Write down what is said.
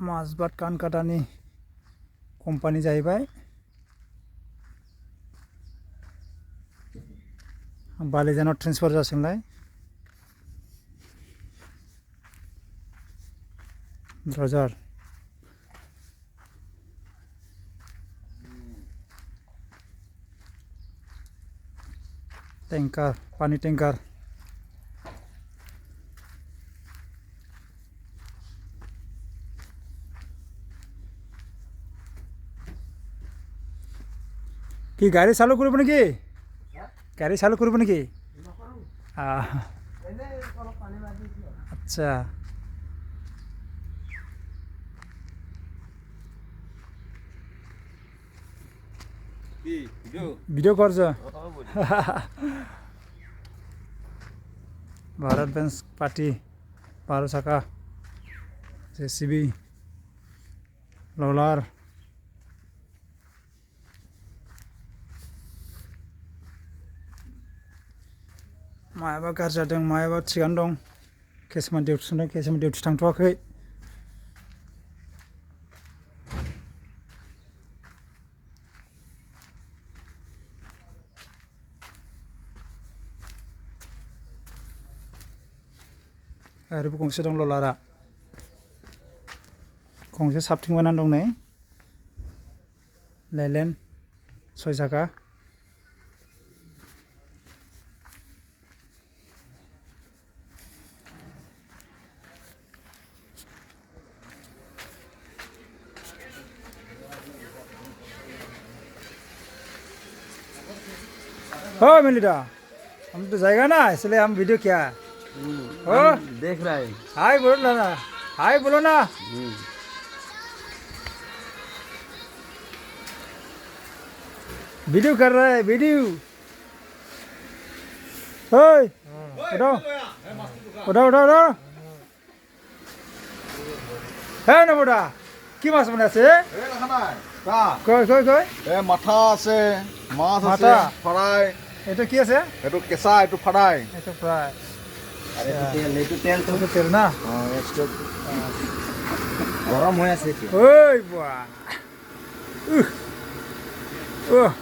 माजबाट कानकाटानि company जाहैबाय बालिजानाव transfer जासिगोनलाय ड्रजार टैंकार पानी टैंकार কি গাড়ী চালু কৰিব নেকি গাড়ী চালু কৰিব নেকি আচ্ছা ভিডিও করছ भारत बेंच पार्टी 12 চাকা जेसीबी ललार मायाबा गाज्रि जादों मायाबा थिगानो दं केसमान डिउटि थांथ'वाखै आरोबो गंसे दं ललारा गंसे साबथिंबायनानै दं नै लेलेन 6 চাকা हो मिलिटा हम तो जाएगा ना इसलिए हम वीडियो क्या हो देख रहा है हाय बोलो ना हाय बोलो ना वीडियो कर रहा है वीडियो ओए उठाओ उठाओ उठाओ उठाओ है ना बोड़ा কি মাছ বনাইছে কই কই কই মাথা আছে মাছ আছে মাথা ফ্রাই এটা কি আছে এটো কেঁচা এটো ফ্রাই এটা ফ্রাই আর এটো তেল এটা তেল না গরম হয়ে আছে ওই বাহ ওহ